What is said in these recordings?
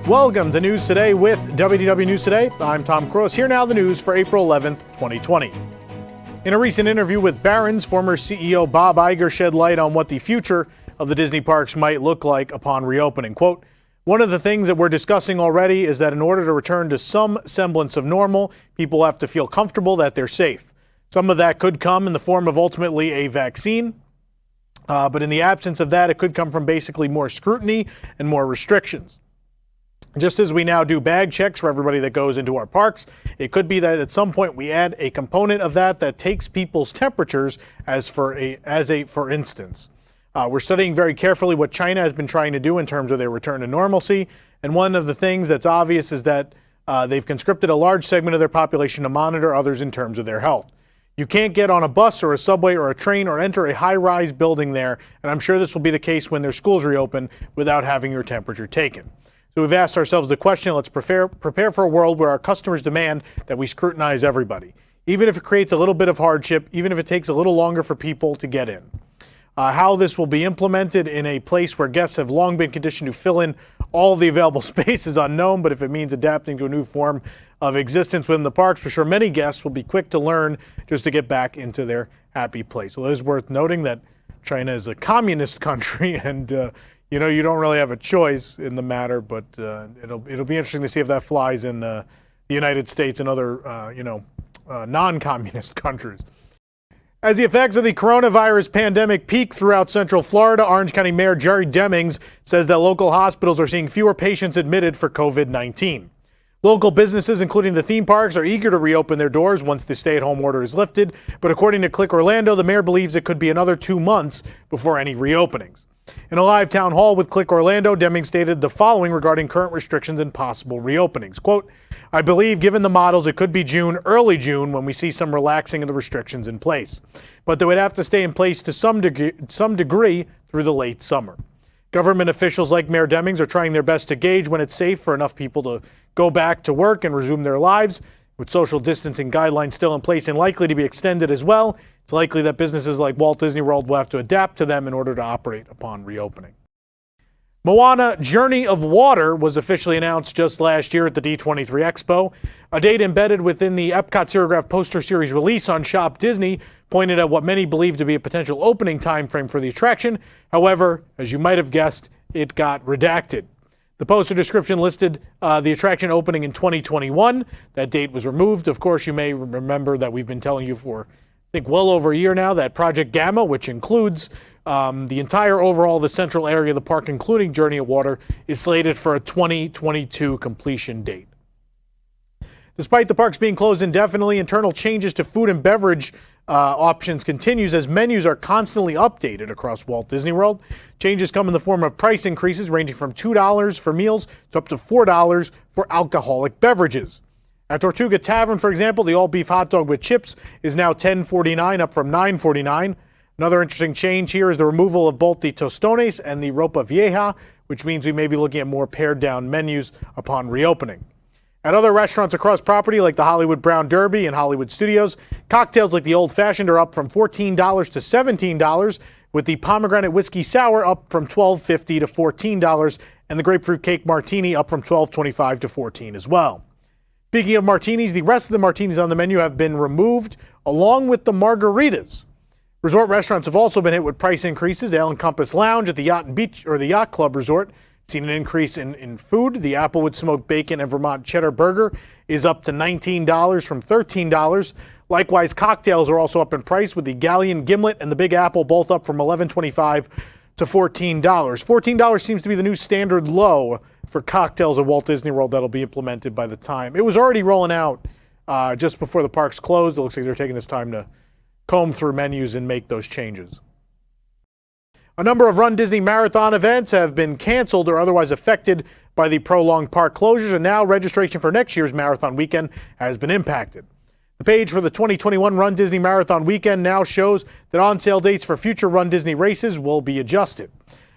Welcome to News Today with WDW News Today. I'm Tom Cross. Here now the news for April 11th, 2020. In a recent interview with Barron's, former CEO Bob Iger shed light on what the future of the Disney parks might look like upon reopening. Quote, "One of the things that we're discussing already is that in order to return to some semblance of normal, people have to feel comfortable that they're safe. Some of that could come in the form of ultimately a vaccine, but in the absence of that, it could come from basically more scrutiny and more restrictions. Just as we now do bag checks for everybody that goes into our parks, it could be that at some point we add a component of that takes people's temperatures for instance. We're studying very carefully what China has been trying to do in terms of their return to normalcy. And one of the things that's obvious is that they've conscripted a large segment of their population to monitor others in terms of their health. You can't get on a bus or a subway or a train or enter a high-rise building there, and I'm sure this will be the case when their schools reopen, without having your temperature taken. So we've asked ourselves the question, let's prepare for a world where our customers demand that we scrutinize everybody, even if it creates a little bit of hardship, even if it takes a little longer for people to get in. How this will be implemented in a place where guests have long been conditioned to fill in all the available space is unknown, but if it means adapting to a new form of existence within the parks, for sure many guests will be quick to learn just to get back into their happy place. Well, it is worth noting that China is a communist country, and you don't really have a choice in the matter, but it'll be interesting to see if that flies in the United States and other non-communist countries. As the effects of the coronavirus pandemic peak throughout Central Florida, Orange County Mayor Jerry Demings says that local hospitals are seeing fewer patients admitted for COVID-19. Local businesses, including the theme parks, are eager to reopen their doors once the stay-at-home order is lifted, but according to Click Orlando, the mayor believes it could be another 2 months before any reopenings. In a live town hall with Click Orlando, Deming stated the following regarding current restrictions and possible reopenings. Quote, "I believe given the models, it could be June, early June, when we see some relaxing of the restrictions in place. But they would have to stay in place to some degree through the late summer." Government officials like Mayor Demings are trying their best to gauge when it's safe for enough people to go back to work and resume their lives. With social distancing guidelines still in place and likely to be extended as well, it's likely that businesses like Walt Disney World will have to adapt to them in order to operate upon reopening. Moana Journey of Water was officially announced just last year at the D23 Expo. A date embedded within the Epcot Serigraph poster series release on Shop Disney pointed at what many believe to be a potential opening timeframe for the attraction. However, as you might have guessed, it got redacted. The poster description listed the attraction opening in 2021. That date was removed. Of course, you may remember that we've been telling you for, I think, well over a year now that Project Gamma, which includes the entire overall, the central area of the park, including Journey of Water, is slated for a 2022 completion date. Despite the parks being closed indefinitely, internal changes to food and beverage options continues as menus are constantly updated across Walt Disney World. Changes come in the form of price increases ranging from $2 for meals to up to $4 for alcoholic beverages. At Tortuga Tavern, for example, the all-beef hot dog with chips is now $10.49, up from $9.49. Another interesting change here is the removal of both the tostones and the ropa vieja, which means we may be looking at more pared-down menus upon reopening. At other restaurants across property, like the Hollywood Brown Derby and Hollywood Studios, cocktails like the Old Fashioned are up from $14 to $17, with the Pomegranate Whiskey Sour up from $12.50 to $14, and the Grapefruit Cake Martini up from $12.25 to $14 as well. Speaking of martinis, the rest of the martinis on the menu have been removed, along with the margaritas. Resort restaurants have also been hit with price increases. Ale and Compass Lounge at the Yacht Club Resort seen an increase in food. The Applewood Smoked Bacon and Vermont Cheddar Burger is up to $19 from $13. Likewise, cocktails are also up in price, with the Galleon Gimlet and the Big Apple both up from $11.25 to $14. $14 seems to be the new standard low for cocktails at Walt Disney World that'll be implemented by the time. It was already rolling out just before the parks closed. It looks like they're taking this time to comb through menus and make those changes. A number of RunDisney marathon events have been canceled or otherwise affected by the prolonged park closures, and now registration for next year's marathon weekend has been impacted. The page for the 2021 RunDisney Marathon Weekend now shows that on-sale dates for future RunDisney races will be adjusted.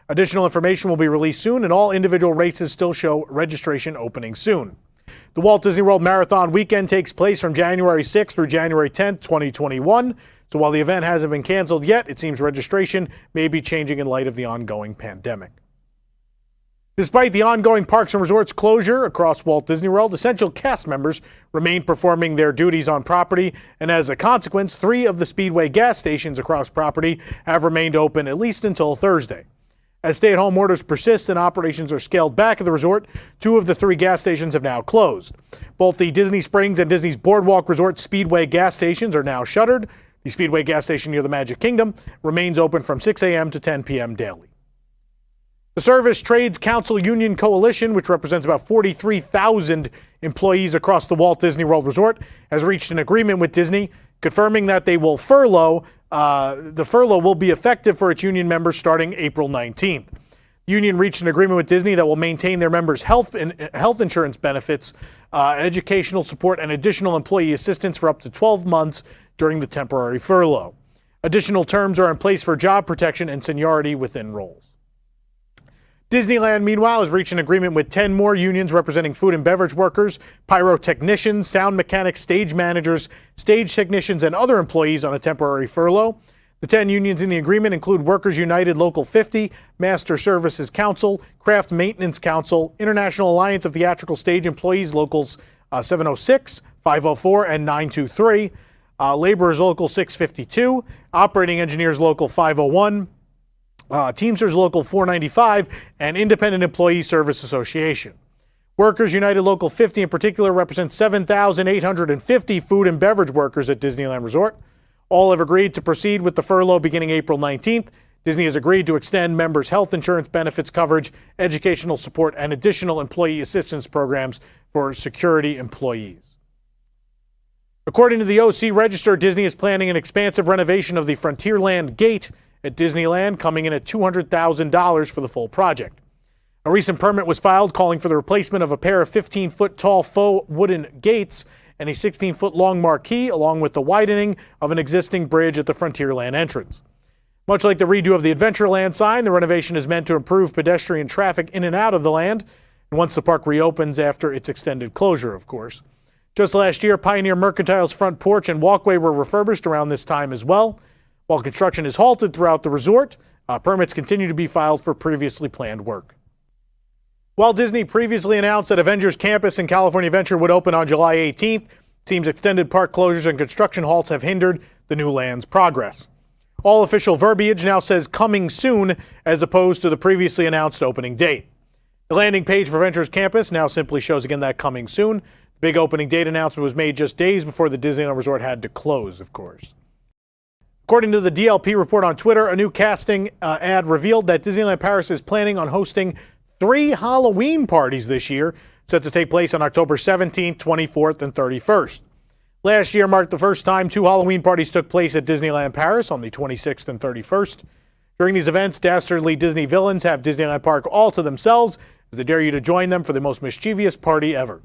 Additional information will be released soon, and all individual races still show registration opening soon. The Walt Disney World Marathon Weekend takes place from January 6th through January 10th, 2021. So while the event hasn't been canceled yet, it seems registration may be changing in light of the ongoing pandemic. Despite the ongoing parks and resorts closure across Walt Disney World, essential cast members remain performing their duties on property, and as a consequence, 3 of the Speedway gas stations across property have remained open at least until Thursday. As stay-at-home orders persist and operations are scaled back at the resort, 2 of the 3 gas stations have now closed. Both the Disney Springs and Disney's Boardwalk Resort Speedway gas stations are now shuttered. The Speedway gas station near the Magic Kingdom remains open from 6 a.m. to 10 p.m. daily. The Service Trades Council Union Coalition, which represents about 43,000 employees across the Walt Disney World Resort, has reached an agreement with Disney, confirming that they will furlough. The furlough will be effective for its union members starting April 19th. The union reached an agreement with Disney that will maintain their members' health insurance benefits, educational support, and additional employee assistance for up to 12 months during the temporary furlough. Additional terms are in place for job protection and seniority within roles. Disneyland, meanwhile, has reached an agreement with 10 more unions representing food and beverage workers, pyrotechnicians, sound mechanics, stage managers, stage technicians, and other employees on a temporary furlough. The 10 unions in the agreement include Workers United Local 50, Master Services Council, Craft Maintenance Council, International Alliance of Theatrical Stage Employees Locals 706, 504, and 923, Laborers Local 652, Operating Engineers Local 501, Teamsters Local 495, and Independent Employee Service Association. Workers United Local 50 in particular represents 7,850 food and beverage workers at Disneyland Resort. All have agreed to proceed with the furlough beginning April 19th. Disney has agreed to extend members' health insurance benefits coverage, educational support, and additional employee assistance programs for security employees. According to the OC Register, Disney is planning an expansive renovation of the Frontierland Gate at Disneyland, coming in at $200,000 for the full project. A recent permit was filed calling for the replacement of a pair of 15-foot tall faux wooden gates and a 16-foot long marquee, along with the widening of an existing bridge at the Frontierland entrance. Much like the redo of the Adventureland sign, the renovation is meant to improve pedestrian traffic in and out of the land, and once the park reopens after its extended closure, of course. Just last year, Pioneer Mercantile's front porch and walkway were refurbished around this time as well. While construction is halted throughout the resort, permits continue to be filed for previously planned work. While Disney previously announced that Avengers Campus in California Adventure would open on July 18th, it seems extended park closures and construction halts have hindered the new land's progress. All official verbiage now says coming soon as opposed to the previously announced opening date. The landing page for Avengers Campus now simply shows again that coming soon. The big opening date announcement was made just days before the Disneyland Resort had to close, of course. According to the DLP report on Twitter, a new casting ad revealed that Disneyland Paris is planning on hosting 3 Halloween parties this year, set to take place on October 17th, 24th, and 31st. Last year marked the first time 2 Halloween parties took place at Disneyland Paris on the 26th and 31st. During these events, dastardly Disney villains have Disneyland Park all to themselves as they dare you to join them for the most mischievous party ever.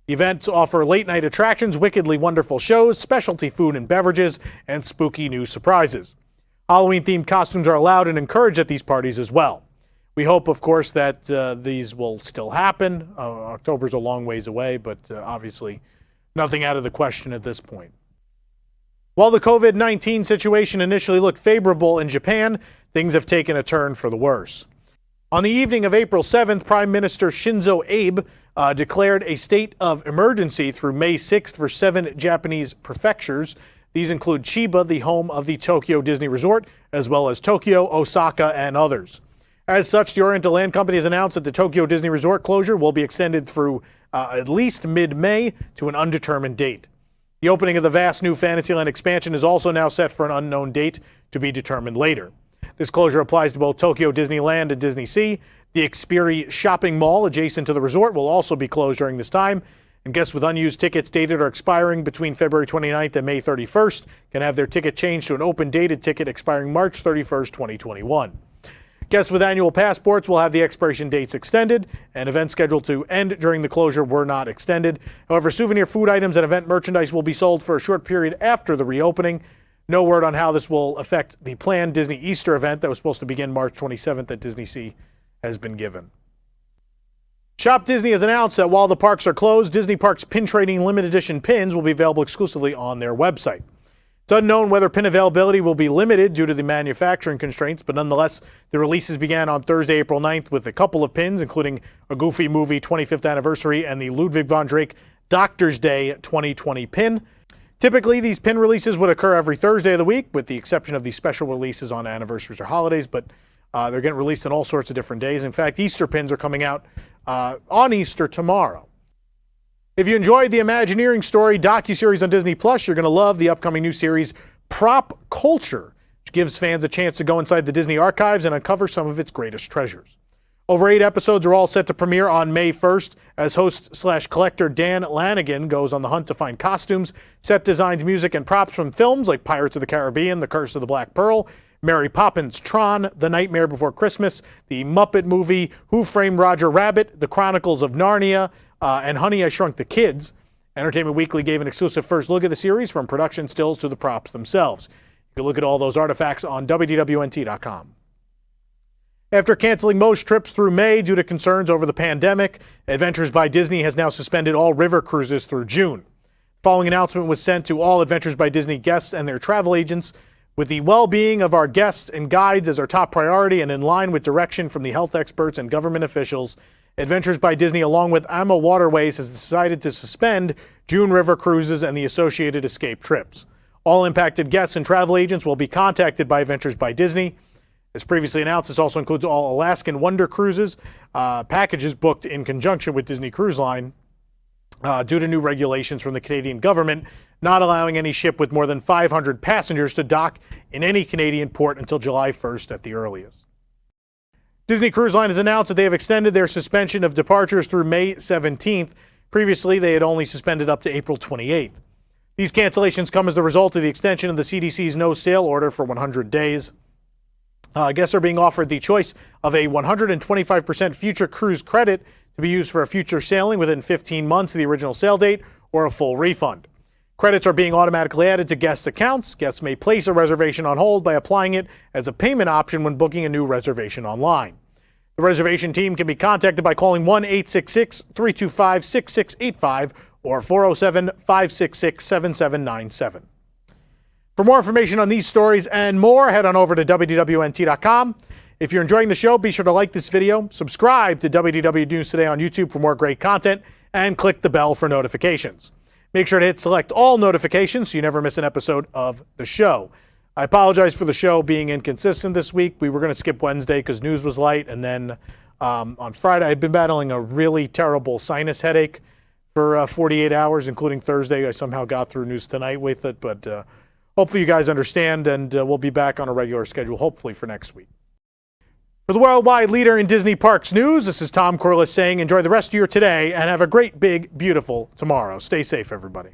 The events offer late-night attractions, wickedly wonderful shows, specialty food and beverages, and spooky new surprises. Halloween-themed costumes are allowed and encouraged at these parties as well. We hope, of course, that these will still happen. October's a long ways away, but obviously nothing out of the question at this point. While the COVID-19 situation initially looked favorable in Japan, things have taken a turn for the worse. On the evening of April 7th, Prime Minister Shinzo Abe declared a state of emergency through May 6th for 7 Japanese prefectures. These include Chiba, the home of the Tokyo Disney Resort, as well as Tokyo, Osaka, and others. As such, the Oriental Land Company has announced that the Tokyo Disney Resort closure will be extended through at least mid-May to an undetermined date. The opening of the vast new Fantasyland expansion is also now set for an unknown date to be determined later. This closure applies to both Tokyo Disneyland and Disney Sea. The Xperi shopping mall adjacent to the resort will also be closed during this time, and guests with unused tickets dated or expiring between February 29th and May 31st can have their ticket changed to an open-dated ticket expiring March 31st, 2021. Guests with annual passports will have the expiration dates extended, and events scheduled to end during the closure were not extended. However, souvenir food items and event merchandise will be sold for a short period after the reopening. No word on how this will affect the planned Disney Easter event that was supposed to begin March 27th at Disney Sea has been given. Shop Disney has announced that while the parks are closed, Disney Parks pin trading limited edition pins will be available exclusively on their website. It's unknown whether pin availability will be limited due to the manufacturing constraints, but nonetheless, the releases began on Thursday, April 9th with a couple of pins, including a Goofy Movie 25th anniversary and the Ludwig von Drake Doctor's Day 2020 pin. Typically, these pin releases would occur every Thursday of the week, with the exception of the special releases on anniversaries or holidays, but they're getting released on all sorts of different days. In fact, Easter pins are coming out on Easter tomorrow. If you enjoyed the Imagineering Story docuseries on Disney+, you're going to love the upcoming new series, Prop Culture, which gives fans a chance to go inside the Disney archives and uncover some of its greatest treasures. Over 8 episodes are all set to premiere on May 1st as host/collector Dan Lanigan goes on the hunt to find costumes, set designs, music, and props from films like Pirates of the Caribbean, The Curse of the Black Pearl, Mary Poppins, Tron, The Nightmare Before Christmas, The Muppet Movie, Who Framed Roger Rabbit, The Chronicles of Narnia, and Honey, I Shrunk the Kids. Entertainment Weekly gave an exclusive first look at the series, from production stills to the props themselves. You can look at all those artifacts on WDWNT.com. After canceling most trips through May due to concerns over the pandemic, Adventures by Disney has now suspended all river cruises through June. The following announcement was sent to all Adventures by Disney guests and their travel agents. With the well-being of our guests and guides as our top priority and in line with direction from the health experts and government officials, Adventures by Disney, along with AMA Waterways, has decided to suspend June river cruises and the associated escape trips. All impacted guests and travel agents will be contacted by Adventures by Disney. As previously announced, this also includes all Alaskan Wonder Cruises packages booked in conjunction with Disney Cruise Line due to new regulations from the Canadian government not allowing any ship with more than 500 passengers to dock in any Canadian port until July 1st at the earliest. Disney Cruise Line has announced that they have extended their suspension of departures through May 17th. Previously, they had only suspended up to April 28th. These cancellations come as the result of the extension of the CDC's no-sail order for 100 days. Guests are being offered the choice of a 125% future cruise credit to be used for a future sailing within 15 months of the original sail date, or a full refund. Credits are being automatically added to guests' accounts. Guests may place a reservation on hold by applying it as a payment option when booking a new reservation online. The reservation team can be contacted by calling 1-866-325-6685 or 407-566-7797. For more information on these stories and more, head on over to WDWNT.com. If you're enjoying the show, be sure to like this video, subscribe to WDW News Today on YouTube for more great content, and click the bell for notifications. Make sure to hit select all notifications so you never miss an episode of the show. I apologize for the show being inconsistent this week. We were going to skip Wednesday because news was light, and then on Friday, I'd been battling a really terrible sinus headache for 48 hours, including Thursday. I somehow got through News Tonight with it, but hopefully you guys understand, and we'll be back on a regular schedule, hopefully for next week. For the worldwide leader in Disney Parks news, this is Tom Corliss saying enjoy the rest of your today and have a great, big, beautiful tomorrow. Stay safe, everybody.